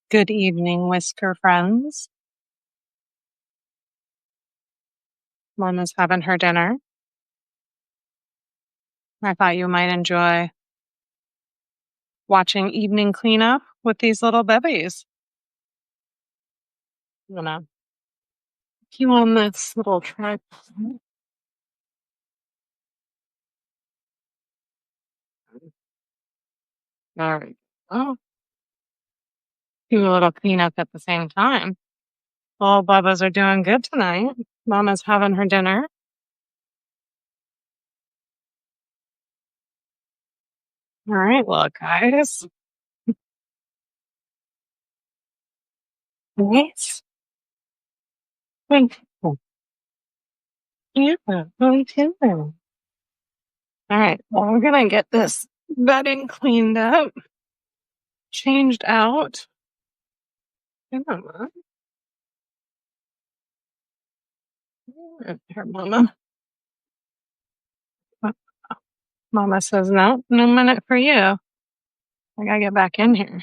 Good evening, whisker friends. Mama's having her dinner. I thought you might enjoy watching evening cleanup with these little babies. I'm gonna put you on this little tripod. There we go. Do a little cleanup at the same time. All Bubbas are doing good tonight. Mama's having her dinner. All right, well, guys. Nice. Thank you. Yeah, really too. All right, well, we're gonna get this bedding cleaned up, changed out. Come on, here, Mama. Mama says, no, no minute for you. I gotta get back in here.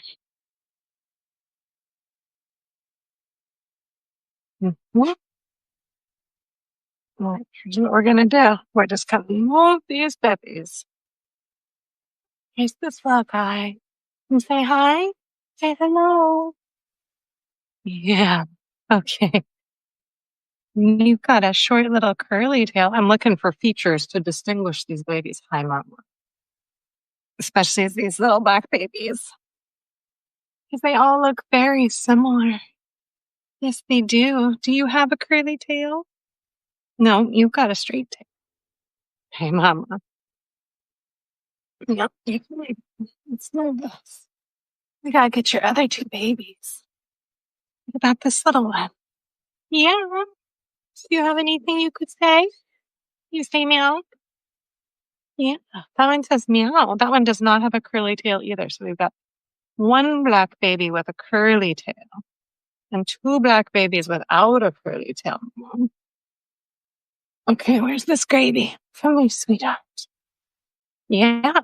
Mhm. All right, here's what we're gonna do. We're just gonna move these babies. Here's this little guy. And say hi. Say hello. Yeah. Okay. You've got a short little curly tail. I'm looking for features to distinguish these babies. Hi, Mama. Especially these little black babies. Because they all look very similar. Yes, they do. Do you have a curly tail? No, you've got a straight tail. Hey, Mama. Yep, you can leave. It's no this. We gotta get your other two babies. What about this little one? Yeah. Do you have anything you could say? You say meow? Yeah. That one says meow. That one does not have a curly tail either. So we've got one black baby with a curly tail and two black babies without a curly tail. Okay, where's this gravy? From me, sweetheart. Yeah,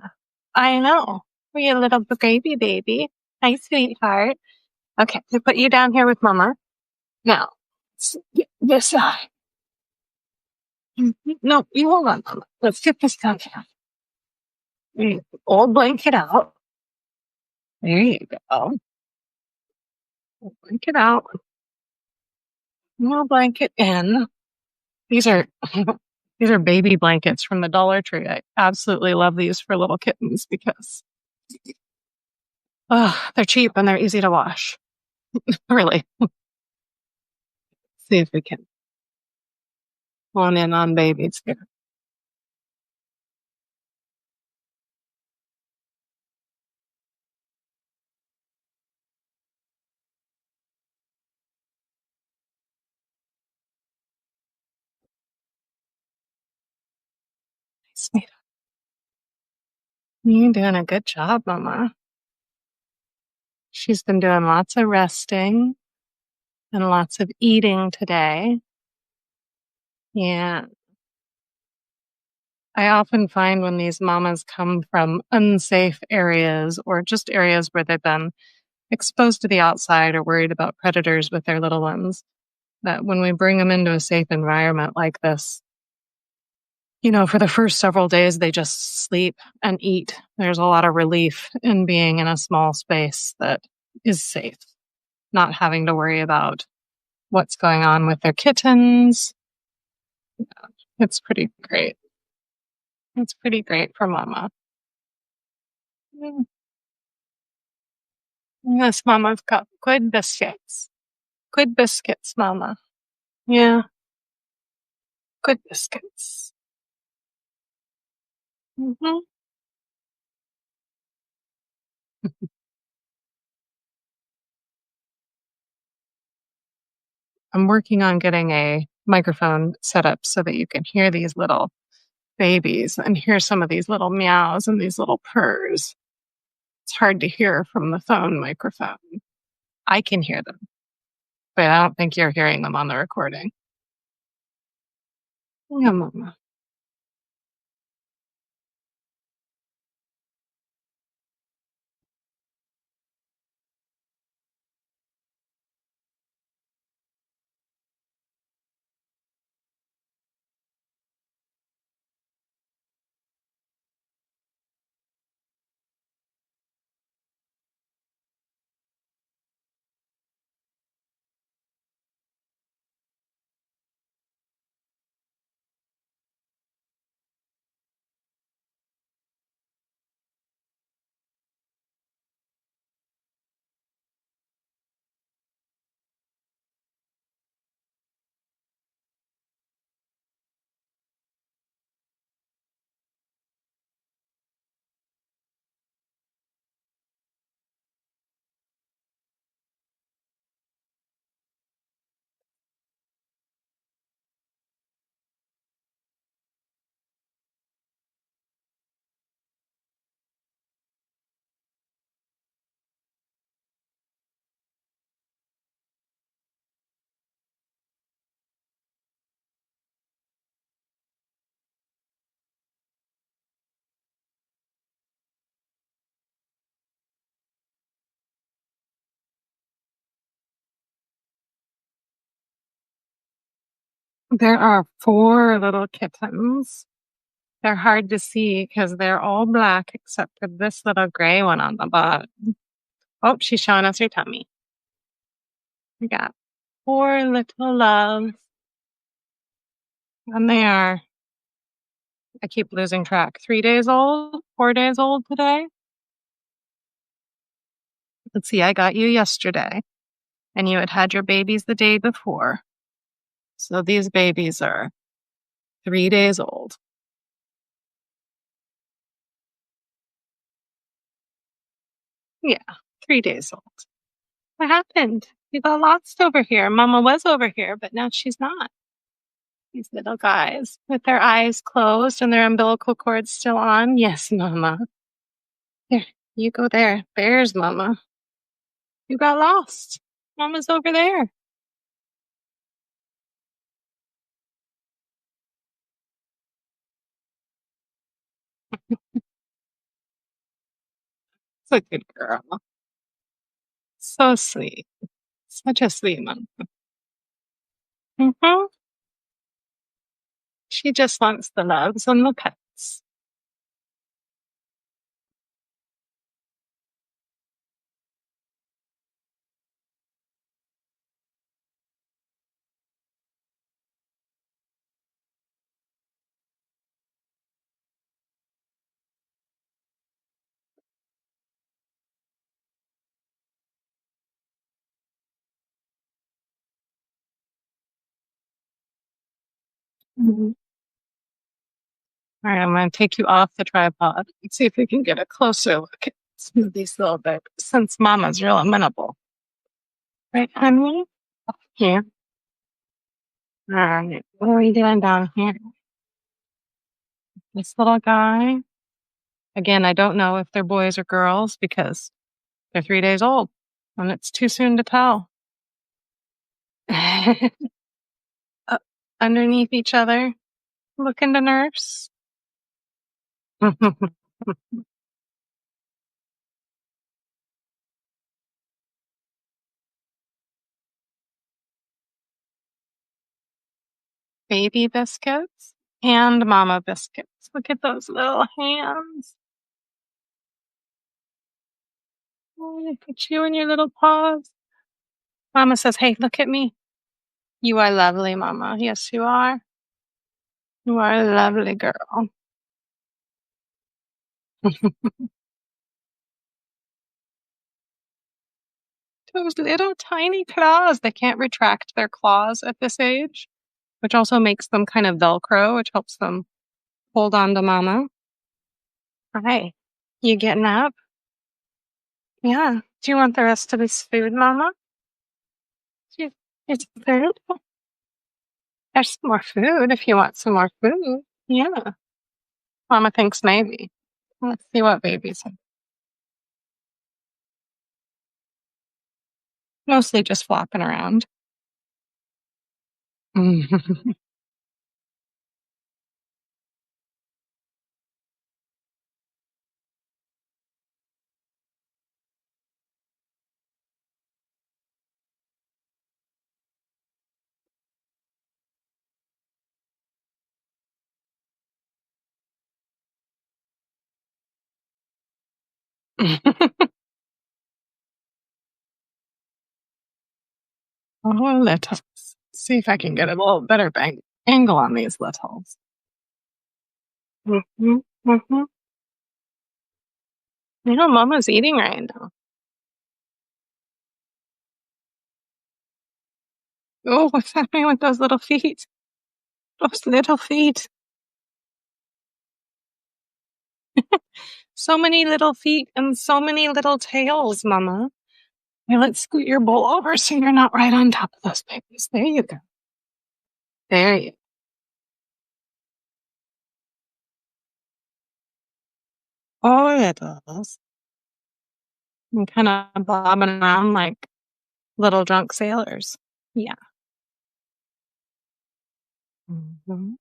I know. We're a little gravy baby. Hi, sweetheart. Okay, we put you down here with Mama. Now, get this side. No, you hold on, Mama. Let's get this down here. Old blanket out. There you go. Old blanket out. More blanket in. These are these are baby blankets from the Dollar Tree. I absolutely love these for little kittens because they're cheap and they're easy to wash. Really. See if we can hone in on babies here. Sweet. You're doing a good job, Mama. She's been doing lots of resting and lots of eating today. Yeah. I often find when these mamas come from unsafe areas or just areas where they've been exposed to the outside or worried about predators with their little ones, that when we bring them into a safe environment like this, for the first several days, they just sleep and eat. There's a lot of relief in being in a small space that is safe, not having to worry about what's going on with their kittens. It's pretty great. It's pretty great for Mama. Mm. Yes, Mama's got good biscuits. Good biscuits, Mama. Yeah, good biscuits. Hmm. I'm working on getting a microphone set up so that you can hear these little babies and hear some of these little meows and these little purrs. It's hard to hear from the phone microphone. I can hear them, but I don't think you're hearing them on the recording. Yeah, Mama. There are 4 little kittens. They're hard to see because they're all black except for this little gray one on the bottom. Oh, she's showing us her tummy. We got 4 little loves, and they are, I keep losing track, 3 days old, 4 days old today. Let's see, I got you yesterday, and you had had your babies the day before. So these babies are 3 days old. Yeah, 3 days old. What happened? You got lost over here. Mama was over here, but now she's not. These little guys with their eyes closed and their umbilical cords still on. Yes, Mama. Here, you go there. There's Mama. You got lost. Mama's over there. It's a good girl. So sweet. Such a sweet mom. Hmm. She just wants the loves and the pets. Mhm. All right, I'm going to take you off the tripod and see if we can get a closer look at some of these little bits since Mama's real amenable. Right, honey? Here. All right, what are we doing down here? This little guy. Again, I don't know if they're boys or girls because they're 3 days old and it's too soon to tell. Uh, underneath each other, looking to nurse. Baby biscuits and mama biscuits. Look at those little hands. Oh, look at you and your little paws. Mama says, hey, look at me. You are lovely, Mama. Yes, you are. You are a lovely girl. Those little tiny claws. They can't retract their claws at this age, which also makes them kind of Velcro, which helps them hold on to Mama. Hi. You getting up? Yeah. Do you want the rest of this food, Mama? Do it's food? There's some more food if you want some more food. Yeah. Mama thinks maybe. Let's see what babies have. Mostly just flopping around. Oh, littles. See if I can get a little better angle on these littles. Mm-hmm, mm-hmm. You know, Mama's eating right now. Oh, what's happening with those little feet? Those little feet. So many little feet and so many little tails, Mama. Here, let's scoot your bowl over so you're not right on top of those babies. There you go. There you go. Oh, littles. And kind of bobbing around like little drunk sailors. Yeah. Mhm.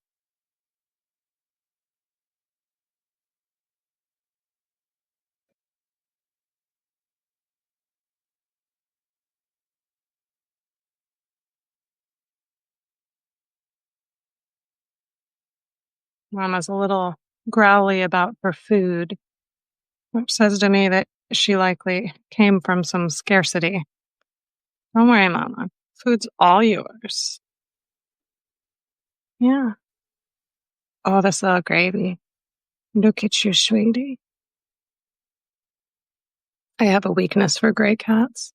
Mama's a little growly about her food, which says to me that she likely came from some scarcity. Don't worry, Mama. Food's all yours. Yeah. Oh, this little gravy. Look at you, sweetie. I have a weakness for gray cats.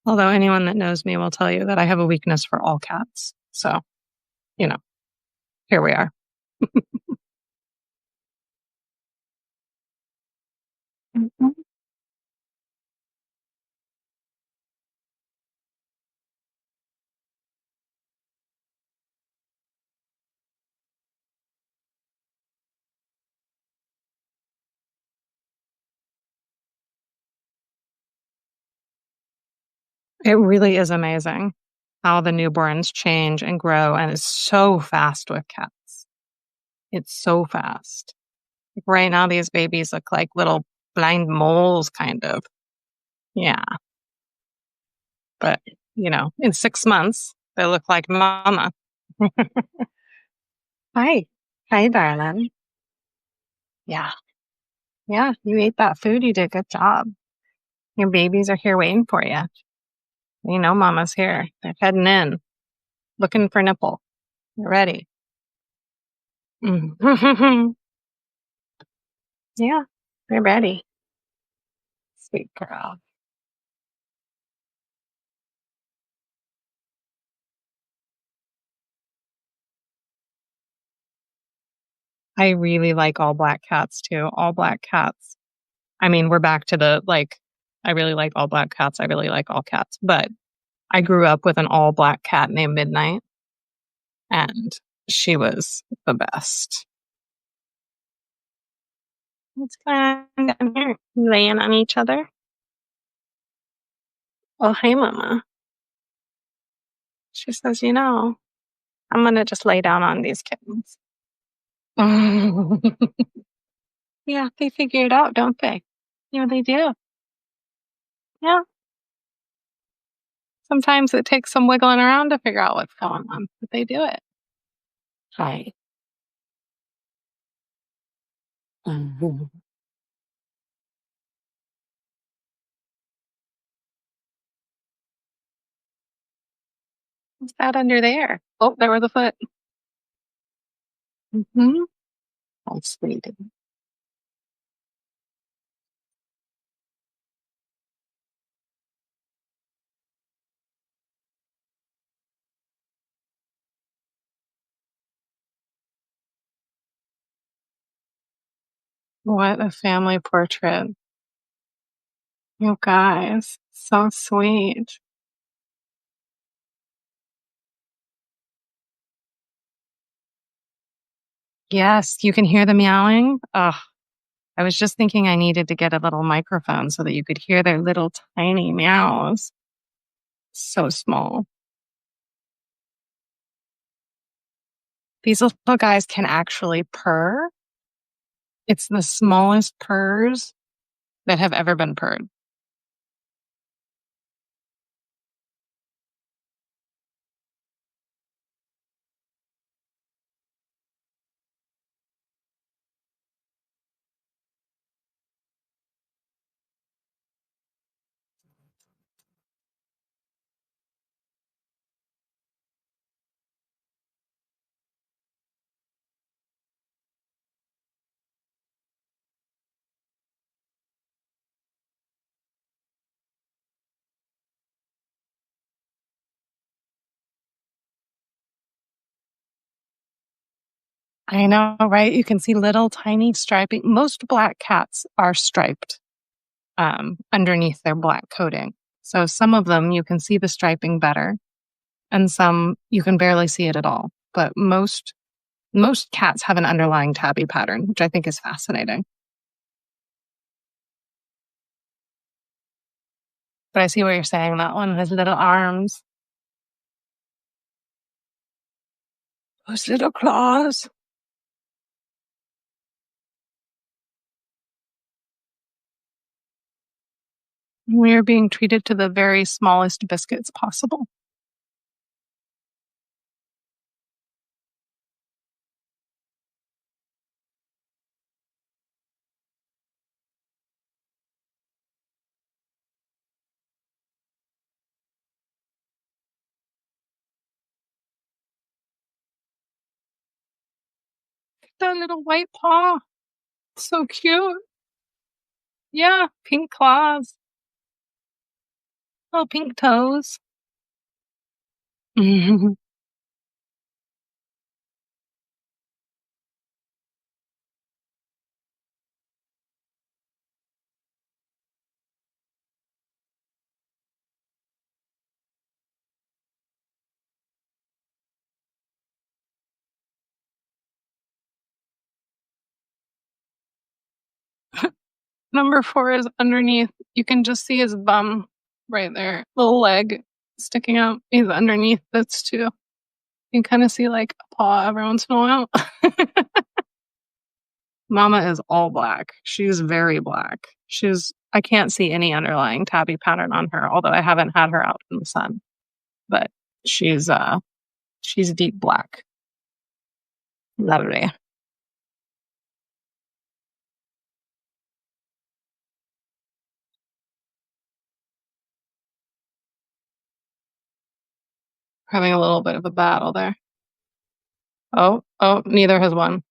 Although anyone that knows me will tell you that I have a weakness for all cats. So, you know, here we are. Mhm. It really is amazing how the newborns change and grow, and it's so fast with cats. It's so fast. Like right now, these babies look like little blind moles, kind of. Yeah. But, in 6 months, they look like mama. Hi. Hi, darling. Yeah. Yeah. You ate that food. You did a good job. Your babies are here waiting for you. You know, mama's here. They're heading in, looking for nipple. They're ready. Mm. Yeah. They're ready. Sweet girl. I really like all black cats too. All black cats. I mean, we're back to the like, I really like all black cats. I really like all cats. But I grew up with an all black cat named Midnight, and she was the best. It's fun down here, laying on each other. Oh, hey, Mama. She says, I'm going to just lay down on these kittens. Yeah, they figure it out, don't they? Yeah, they do. Yeah. Sometimes it takes some wiggling around to figure out what's going on, but they do it. Hi. Mhm. What's that under there? Oh, there was a foot. Mm-hmm. Oh, sweetie. What a family portrait. You guys, so sweet. Yes, you can hear the meowing. Oh, I was just thinking I needed to get a little microphone so that you could hear their little tiny meows. So small. These little guys can actually purr. It's the smallest purrs that have ever been purred. I know, right? You can see little tiny striping. Most black cats are striped underneath their black coating. So some of them you can see the striping better, and some you can barely see it at all. But most cats have an underlying tabby pattern, which I think is fascinating. But I see what you're saying. That one has little arms, those little claws. We are being treated to the very smallest biscuits possible. that little white paw. So cute. Yeah, pink claws, little pink toes. Number 4 is underneath. You can just see his bum right there. Little leg sticking out. He's underneath this too. You can kind of see like a paw every once in a while. Mama is all black. She's very black. I can't see any underlying tabby pattern on her, although I haven't had her out in the sun. But she's deep black. Lovely. Having a little bit of a battle there. Oh, neither has won.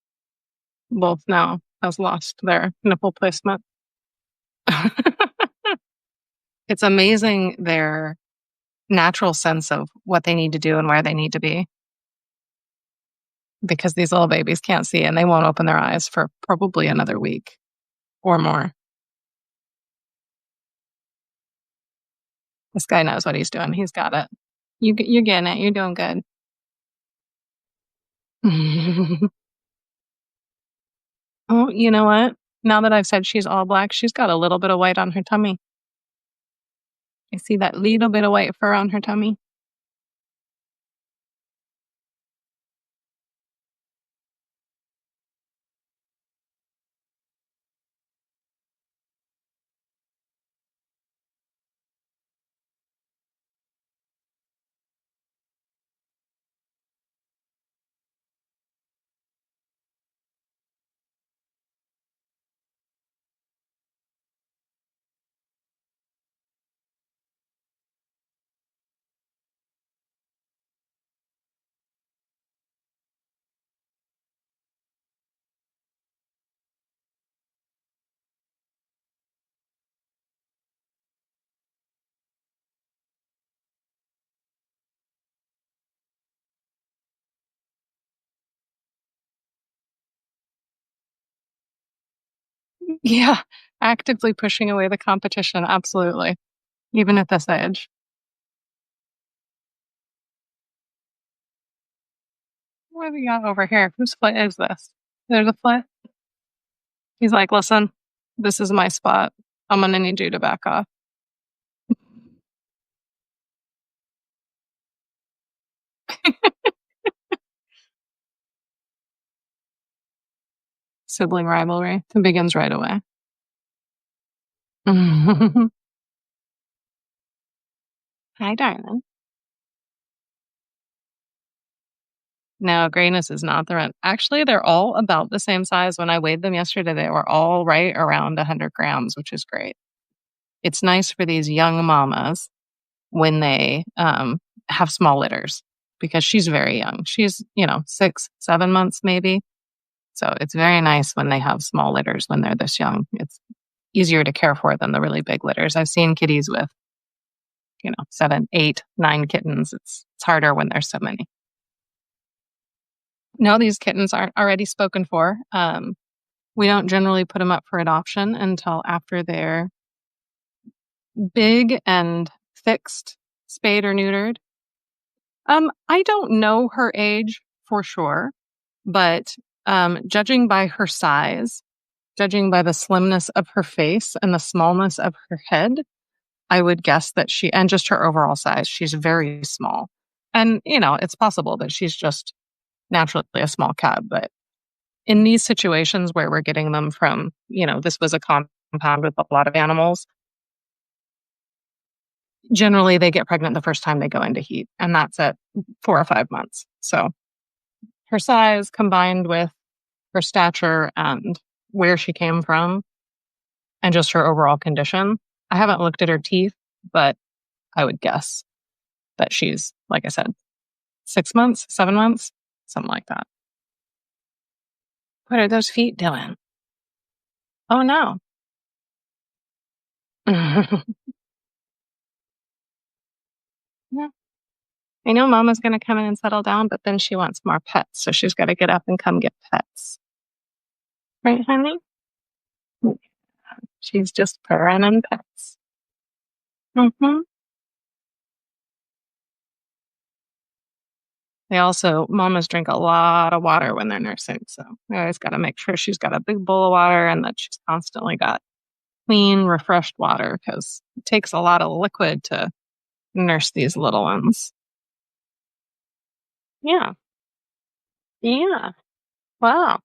Both now has lost their nipple placement. It's amazing their natural sense of what they need to do and where they need to be, because these little babies can't see and they won't open their eyes for probably another week or more. This guy knows what he's doing. He's got it. You're getting it. You're doing good. Oh, you know what? Now that I've said she's all black, she's got a little bit of white on her tummy. I see that little bit of white fur on her tummy. Yeah, actively pushing away the competition. Absolutely. Even at this age. What do we got over here? Whose foot is this? There's a foot. He's like, listen, this is my spot. I'm going to need you to back off. Sibling rivalry. It begins right away. Hi, darling. No, grayness is not the rent. Actually, they're all about the same size. When I weighed them yesterday, they were all right around 100 grams, which is great. It's nice for these young mamas when they have small litters, because she's very young. She's, 6, 7 months maybe. So it's very nice when they have small litters when they're this young. It's easier to care for than the really big litters. I've seen kitties with, 7, 8, 9 kittens. It's harder when there's so many. No, these kittens aren't already spoken for. We don't generally put them up for adoption until after they're big and fixed, spayed or neutered. I don't know her age for sure, but judging by her size, judging by the slimness of her face and the smallness of her head, I would guess that and just her overall size, she's very small. And, it's possible that she's just naturally a small cat. But in these situations where we're getting them from, this was a compound with a lot of animals, generally they get pregnant the first time they go into heat, and that's at 4 or 5 months. So her size combined with her stature and where she came from and just her overall condition. I haven't looked at her teeth, but I would guess that she's, like I said, 6 months, 7 months, something like that. What are those feet doing? Oh, no. Yeah. I know Mama's going to come in and settle down, but then she wants more pets. So she's got to get up and come get pets. Right, honey? Yeah, she's just purring on pets. Hmm. They also, Mamas drink a lot of water when they're nursing. So we always got to make sure she's got a big bowl of water and that she's constantly got clean, refreshed water because it takes a lot of liquid to nurse these little ones. Yeah. Yeah. Wow.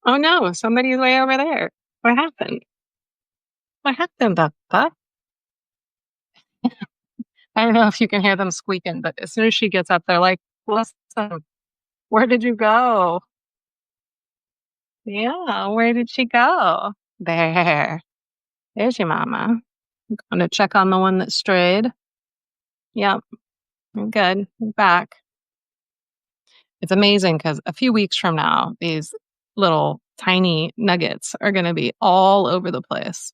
Oh no, somebody's way over there. What happened? What happened, Papa? I don't know if you can hear them squeaking, but as soon as she gets up, they're like, listen, where did you go? Yeah, where did she go? There. There's your mama. I'm going to check on the one that strayed. Yep, I'm good. I'm back. It's amazing because a few weeks from now, these little tiny nuggets are going to be all over the place.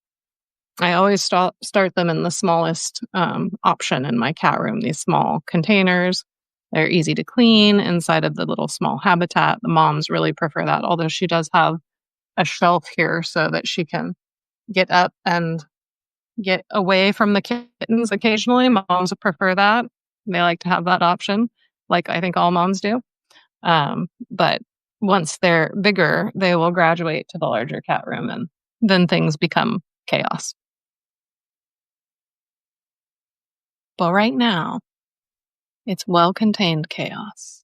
I always start them in the smallest option in my cat room, these small containers. They're easy to clean inside of the little small habitat. The moms really prefer that, although she does have a shelf here so that she can get up and get away from the kittens occasionally. Moms prefer that. They like to have that option, like I think all moms do. But once they're bigger, they will graduate to the larger cat room and then things become chaos. But right now, it's well contained chaos.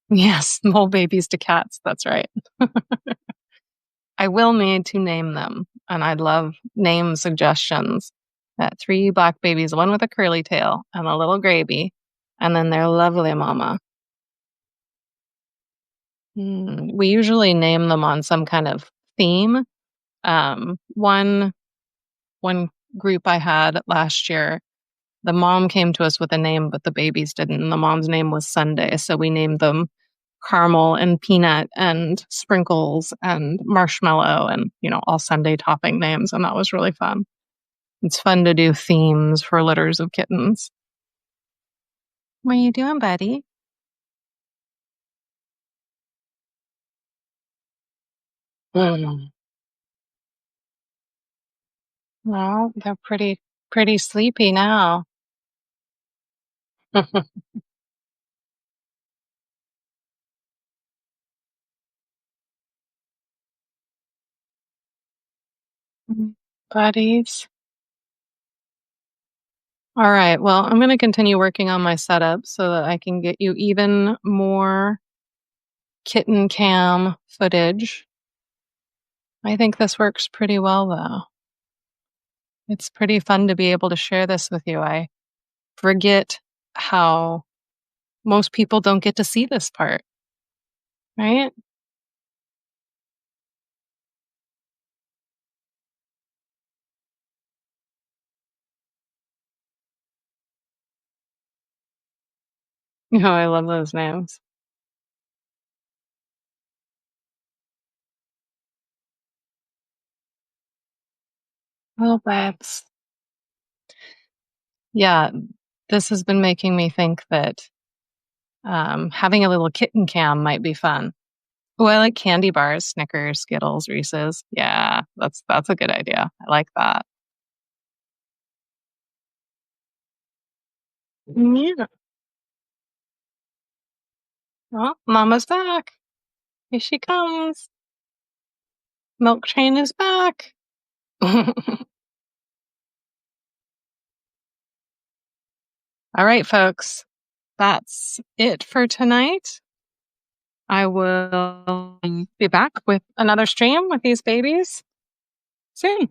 Yes, mole babies to cats. That's right. I will need to name them, and I'd love name suggestions. Three black babies, one with a curly tail and a little gravy, and then their lovely mama. We usually name them on some kind of theme. One group I had last year, the mom came to us with a name, but the babies didn't. And the mom's name was Sunday, so we named them caramel and peanut and sprinkles and marshmallow and all Sunday topping names, and that was really fun. It's fun to do themes for litters of kittens. What are you doing, buddy? Mm. Well, they're pretty sleepy now. Buddies. All right. Well, I'm going to continue working on my setup so that I can get you even more kitten cam footage. I think this works pretty well, though. It's pretty fun to be able to share this with you. I forget how most people don't get to see this part, right? I love those names. Oh, babs. Yeah, this has been making me think that having a little kitten cam might be fun. Oh, I like candy bars, Snickers, Skittles, Reese's. Yeah, that's a good idea. I like that. Yeah. Well, Mama's back. Here she comes. Milk train is back. All right, folks. That's it for tonight. I will be back with another stream with these babies soon.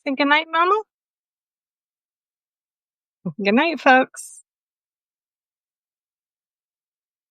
Say good night, Mama. Good night, folks.